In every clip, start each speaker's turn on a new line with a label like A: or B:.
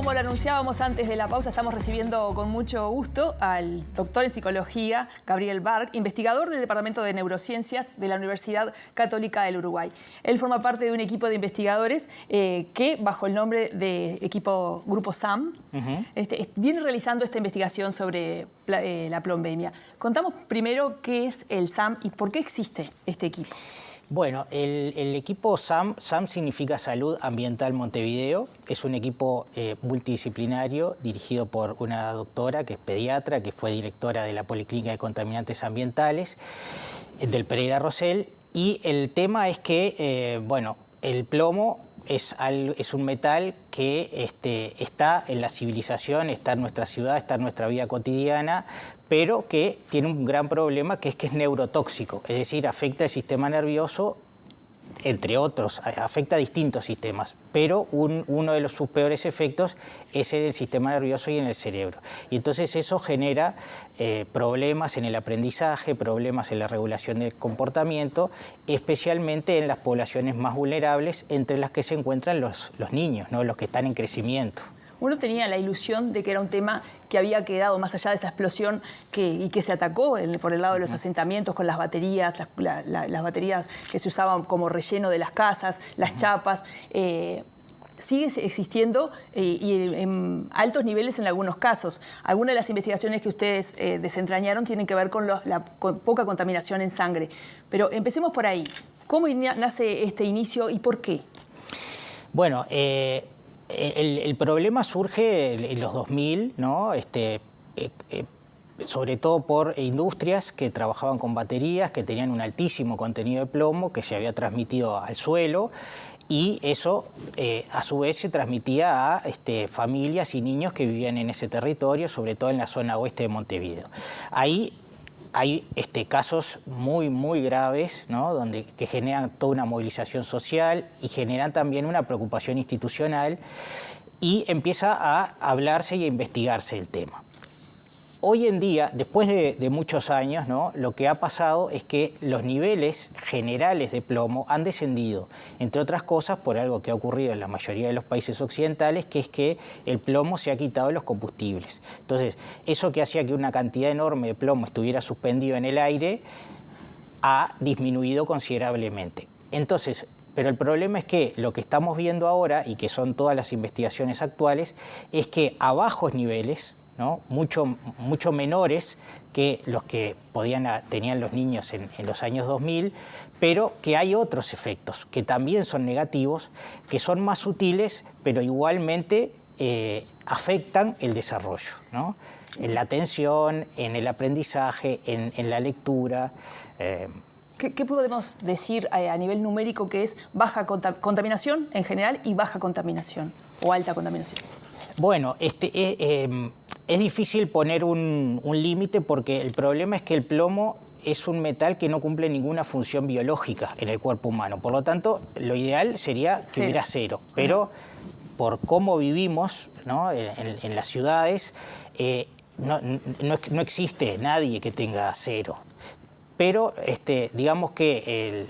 A: como lo anunciábamos antes de la pausa, estamos recibiendo con mucho gusto al doctor en psicología, Gabriel Barg, investigador del Departamento de Neurociencias de la Universidad Católica del Uruguay. Él forma parte de un equipo de investigadores que, bajo el nombre de Grupo SAM, viene realizando esta investigación sobre la plombemia. Contamos primero qué es el SAM y por qué existe este equipo.
B: Bueno, el equipo SAM significa Salud Ambiental Montevideo. Es un equipo multidisciplinario dirigido por una doctora que es pediatra, que fue directora de la Policlínica de Contaminantes Ambientales del Pereira Rosell. Y el tema es que, bueno, el plomo es un metal que está en la civilización, está en nuestra ciudad, está en nuestra vida cotidiana, pero que tiene un gran problema, que es neurotóxico, es decir, afecta el sistema nervioso, entre otros, afecta a distintos sistemas, pero uno de sus peores efectos es en el sistema nervioso y en el cerebro. Y entonces eso genera problemas en el aprendizaje, problemas en la regulación del comportamiento, especialmente en las poblaciones más vulnerables, entre las que se encuentran los niños, ¿no? Los que están en crecimiento.
A: Uno tenía la ilusión de que era un tema que había quedado más allá de esa explosión y que se atacó por el lado de los asentamientos con las baterías, las baterías que se usaban como relleno de las casas, las chapas. Sigue existiendo y en altos niveles en algunos casos. Algunas de las investigaciones que ustedes desentrañaron tienen que ver con la poca contaminación en sangre. Pero empecemos por ahí. ¿Cómo nace este inicio y por qué?
B: Bueno, el problema surge en los 2000, ¿no? Sobre todo por industrias que trabajaban con baterías, que tenían un altísimo contenido de plomo que se había transmitido al suelo, y eso a su vez se transmitía a familias y niños que vivían en ese territorio, sobre todo en la zona oeste de Montevideo. Ahí hay casos muy graves, ¿no? Que generan toda una movilización social y generan también una preocupación institucional, y empieza a hablarse y a investigarse el tema. Hoy en día, después de muchos años, ¿no? Lo que ha pasado es que los niveles generales de plomo han descendido, entre otras cosas por algo que ha ocurrido en la mayoría de los países occidentales, que es que el plomo se ha quitado de los combustibles. Entonces, eso que hacía que una cantidad enorme de plomo estuviera suspendido en el aire ha disminuido considerablemente. Entonces, pero el problema es que lo que estamos viendo ahora, y que son todas las investigaciones actuales, es que a bajos niveles, ¿no? mucho menores que los que tenían los niños en los años 2000, pero que hay otros efectos que también son negativos, que son más sutiles, pero igualmente afectan el desarrollo, ¿no? En la atención, en el aprendizaje, en la lectura.
A: ¿Qué podemos decir a nivel numérico que es baja contaminación en general y baja contaminación o alta contaminación?
B: Bueno, es difícil poner un límite, porque el problema es que el plomo es un metal que no cumple ninguna función biológica en el cuerpo humano. Por lo tanto, lo ideal sería que hubiera cero. Pero por cómo vivimos, ¿no? en las ciudades, no existe nadie que tenga cero. Pero digamos que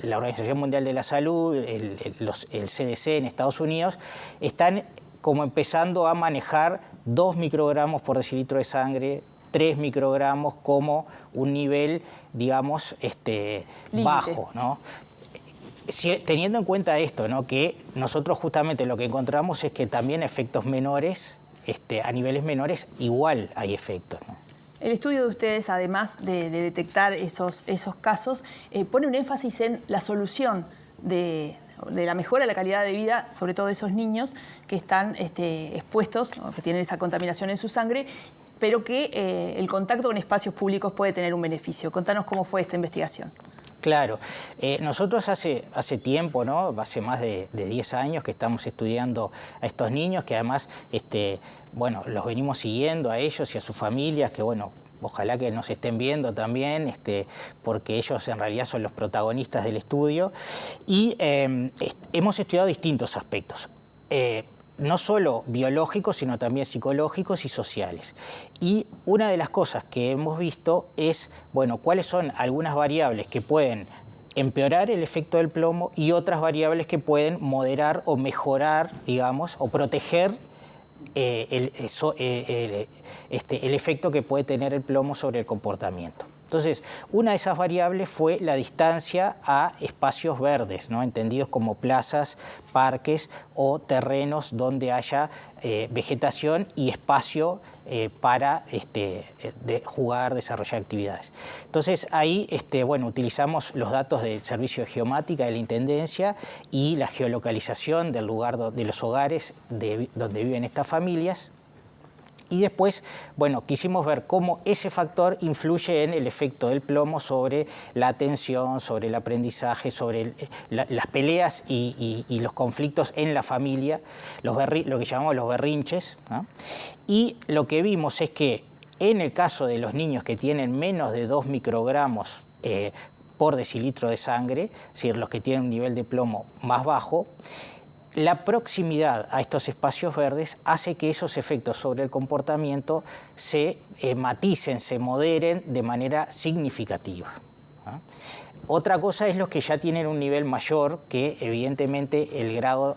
B: la Organización Mundial de la Salud, el CDC en Estados Unidos, están como empezando a manejar 2 microgramos por decilitro de sangre, 3 microgramos como un nivel, digamos, bajo, ¿no? Teniendo en cuenta esto, ¿no? Que nosotros justamente lo que encontramos es que también efectos menores, a niveles menores, igual hay efectos, ¿no?
A: El estudio de ustedes, además de detectar esos casos, pone un énfasis en la solución de la mejora de la calidad de vida, sobre todo de esos niños que están expuestos, o que tienen esa contaminación en su sangre, pero que el contacto con espacios públicos puede tener un beneficio. Contanos cómo fue esta investigación.
B: Claro, nosotros hace tiempo, ¿no? Hace más de 10 años que estamos estudiando a estos niños, que además, bueno, los venimos siguiendo a ellos y a sus familias, que bueno, ojalá que nos estén viendo también, porque ellos en realidad son los protagonistas del estudio. Y hemos estudiado distintos aspectos, no solo biológicos, sino también psicológicos y sociales. Y una de las cosas que hemos visto es, bueno, cuáles son algunas variables que pueden empeorar el efecto del plomo y otras variables que pueden moderar o mejorar, digamos, o proteger el efecto que puede tener el plomo sobre el comportamiento. Entonces, una de esas variables fue la distancia a espacios verdes, ¿no? Entendidos como plazas, parques o terrenos donde haya vegetación y espacio para jugar, desarrollar actividades. Entonces, ahí bueno, utilizamos los datos del Servicio de Geomática de la Intendencia y la geolocalización del lugar de los hogares donde viven estas familias. Y después, bueno, quisimos ver cómo ese factor influye en el efecto del plomo sobre la atención, sobre el aprendizaje, sobre las peleas y los conflictos en la familia, lo que llamamos los berrinches, ¿no? Y lo que vimos es que en el caso de los niños que tienen menos de 2 microgramos por decilitro de sangre, es decir, los que tienen un nivel de plomo más bajo, la proximidad a estos espacios verdes hace que esos efectos sobre el comportamiento se maticen, se moderen de manera significativa, ¿no? Otra cosa es los que ya tienen un nivel mayor, que evidentemente el grado,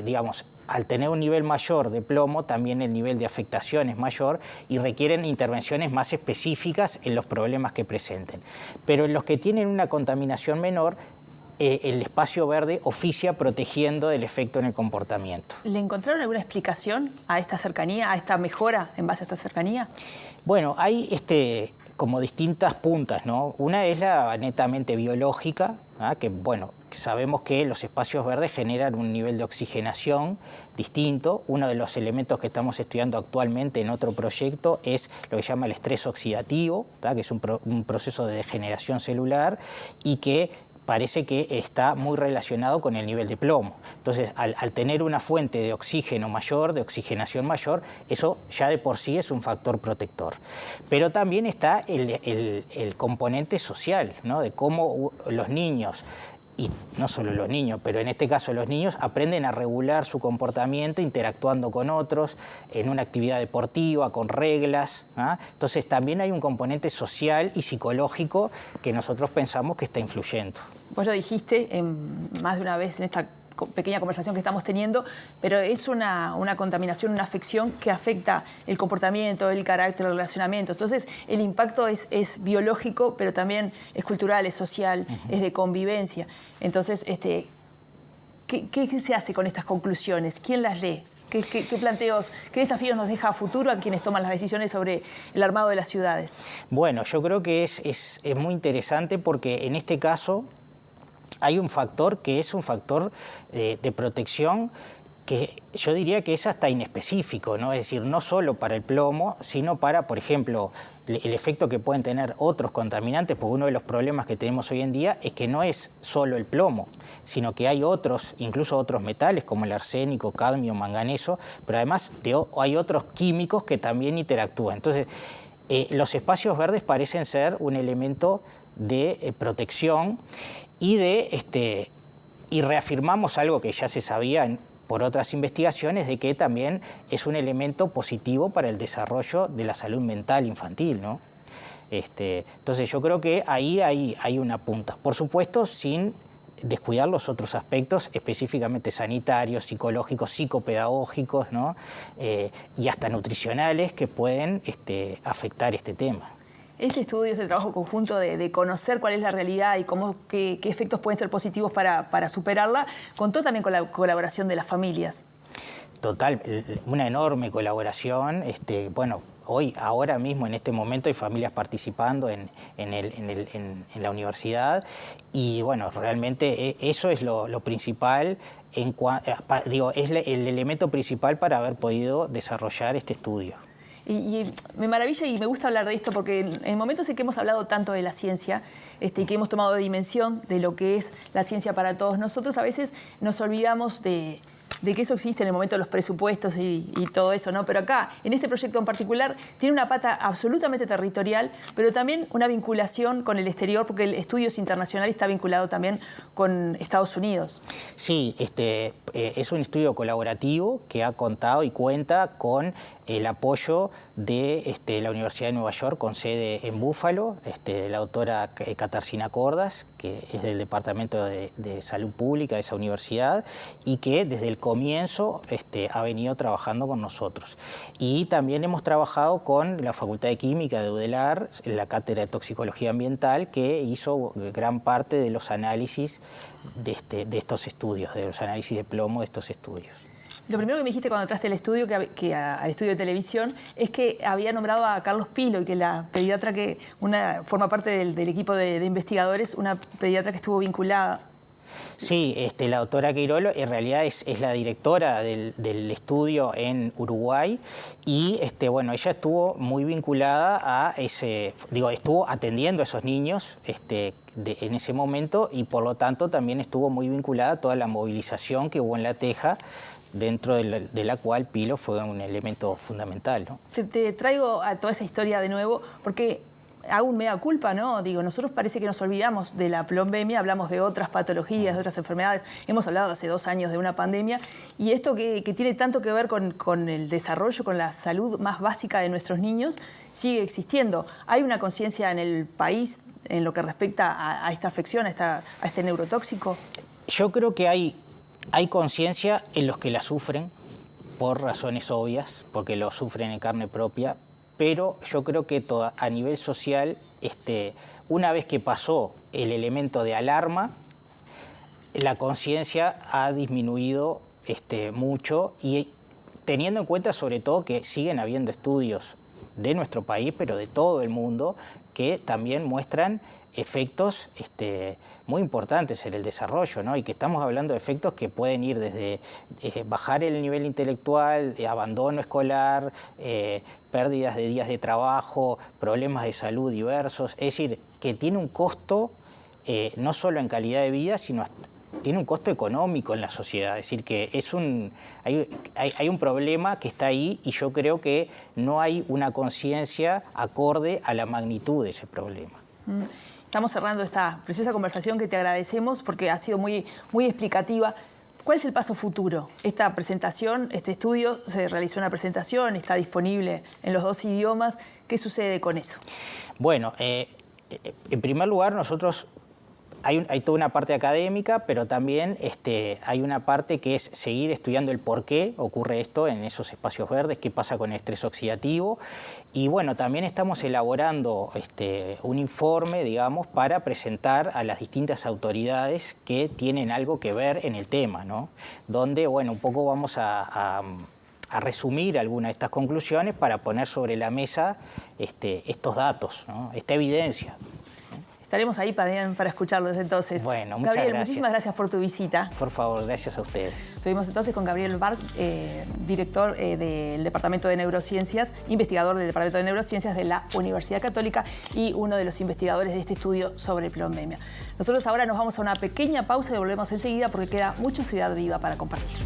B: digamos, al tener un nivel mayor de plomo, también el nivel de afectación es mayor y requieren intervenciones más específicas en los problemas que presenten. Pero en los que tienen una contaminación menor, el espacio verde oficia protegiendo del efecto en el comportamiento.
A: ¿Le encontraron alguna explicación a esta cercanía, a esta mejora en base a esta cercanía?
B: Bueno, hay como distintas puntas, ¿no? Una es la netamente biológica, ¿ah? Que bueno, sabemos que los espacios verdes generan un nivel de oxigenación distinto. Uno de los elementos que estamos estudiando actualmente en otro proyecto es lo que se llama el estrés oxidativo, ¿tá? Que es un proceso de degeneración celular y que parece que está muy relacionado con el nivel de plomo. Entonces, al tener una fuente de oxígeno mayor, de oxigenación mayor, eso ya de por sí es un factor protector. Pero también está el componente social, ¿no? De cómo los niños, y no solo los niños, pero en este caso los niños aprenden a regular su comportamiento interactuando con otros, en una actividad deportiva, con reglas, ¿ah? Entonces también hay un componente social y psicológico que nosotros pensamos que está influyendo.
A: Vos lo dijiste más de una vez en esta pequeña conversación que estamos teniendo, pero es una contaminación, una afección que afecta el comportamiento, el carácter, el relacionamiento. Entonces, el impacto es biológico, pero también es cultural, es social, es de convivencia. Entonces, ¿qué se hace con estas conclusiones? ¿Quién las lee? ¿Qué planteos, qué desafíos nos deja a futuro a quienes toman las decisiones sobre el armado de las ciudades?
B: Bueno, yo creo que es muy interesante porque en este caso hay un factor que es un factor de protección que yo diría que es hasta inespecífico, ¿no? Es decir, no solo para el plomo, sino para, por ejemplo, el efecto que pueden tener otros contaminantes, porque uno de los problemas que tenemos hoy en día es que no es solo el plomo, sino que hay otros, incluso otros metales como el arsénico, cadmio, manganeso, pero además hay otros químicos que también interactúan. Entonces, los espacios verdes parecen ser un elemento de protección y reafirmamos algo que ya se sabía por otras investigaciones, de que también es un elemento positivo para el desarrollo de la salud mental infantil, ¿no? Entonces yo creo que ahí hay una punta. Por supuesto, sin descuidar los otros aspectos específicamente sanitarios, psicológicos, psicopedagógicos, ¿no? Y hasta nutricionales que pueden afectar este tema.
A: Este estudio, ese trabajo conjunto de conocer cuál es la realidad y qué efectos pueden ser positivos para superarla, contó también con la colaboración de las familias.
B: Total, una enorme colaboración. Bueno, ahora mismo, en este momento, hay familias participando en la universidad y, bueno, realmente eso es lo principal, es el elemento principal para haber podido desarrollar este estudio.
A: Y me maravilla y me gusta hablar de esto porque en momentos en que hemos hablado tanto de la ciencia y que hemos tomado dimensión de lo que es la ciencia para todos nosotros, a veces nos olvidamos de que eso existe en el momento de los presupuestos y todo eso, ¿no? Pero acá, en este proyecto en particular, tiene una pata absolutamente territorial, pero también una vinculación con el exterior, porque el estudio es internacional y está vinculado también con Estados Unidos.
B: Sí, es un estudio colaborativo que ha contado y cuenta con el apoyo de la Universidad de Nueva York, con sede en Búfalo, de la doctora Katarzyna Kordas, que es del Departamento de Salud Pública de esa universidad, y que desde el comienzo ha venido trabajando con nosotros. Y también hemos trabajado con la Facultad de Química de UDELAR, la Cátedra de Toxicología Ambiental, que hizo gran parte de los análisis de estos estudios, de los análisis de plomo de estos estudios.
A: Lo primero que me dijiste cuando entraste al estudio, al estudio de televisión, es que había nombrado a Carlos Pilo y que la pediatra que forma parte del equipo de investigadores, una pediatra que estuvo vinculada.
B: Sí, la doctora Queirolo en realidad es la directora del estudio en Uruguay y bueno, ella estuvo muy vinculada a estuvo atendiendo a esos niños en ese momento y por lo tanto también estuvo muy vinculada a toda la movilización que hubo en La Teja, dentro de la cual Pilo fue un elemento fundamental, ¿no?
A: Te traigo a toda esa historia de nuevo porque hago un mea culpa, ¿no? Digo, nosotros parece que nos olvidamos de la plombemia, hablamos de otras patologías, de otras enfermedades. Hemos hablado hace 2 años de una pandemia y esto que tiene tanto que ver con el desarrollo, con la salud más básica de nuestros niños, sigue existiendo. ¿Hay una conciencia en el país en lo que respecta a esta afección, a este neurotóxico?
B: Yo creo que hay conciencia en los que la sufren por razones obvias, porque lo sufren en carne propia, pero yo creo que a nivel social, una vez que pasó el elemento de alarma, la conciencia ha disminuido mucho y teniendo en cuenta sobre todo que siguen habiendo estudios de nuestro país, pero de todo el mundo, que también muestran efectos muy importantes en el desarrollo, ¿no? Y que estamos hablando de efectos que pueden ir desde bajar el nivel intelectual, abandono escolar, pérdidas de días de trabajo, problemas de salud diversos. Es decir, que tiene un costo no solo en calidad de vida, sino tiene un costo económico en la sociedad. Es decir, que hay un problema que está ahí y yo creo que no hay una conciencia acorde a la magnitud de ese problema.
A: Estamos cerrando esta preciosa conversación que te agradecemos porque ha sido muy, muy explicativa. ¿Cuál es el paso futuro? Esta presentación, este estudio, se realizó una presentación, está disponible en los 2 idiomas. ¿Qué sucede con eso?
B: Bueno, en primer lugar, nosotros hay toda una parte académica, pero también hay una parte que es seguir estudiando el por qué ocurre esto en esos espacios verdes, qué pasa con el estrés oxidativo. Y bueno, también estamos elaborando un informe, digamos, para presentar a las distintas autoridades que tienen algo que ver en el tema, ¿no? Donde, bueno, un poco vamos a resumir algunas de estas conclusiones para poner sobre la mesa estos datos, ¿no? Esta evidencia.
A: Estaremos ahí para escucharlo desde entonces.
B: Bueno, muchas
A: Gabriel,
B: gracias.
A: Muchísimas gracias por tu visita.
B: Por favor, gracias a ustedes.
A: Estuvimos entonces con Gabriel Bart, director del Departamento de Neurociencias, investigador del Departamento de Neurociencias de la Universidad Católica y uno de los investigadores de este estudio sobre plombemia. Nosotros ahora nos vamos a una pequeña pausa y volvemos enseguida porque queda mucha Ciudad Viva para compartir.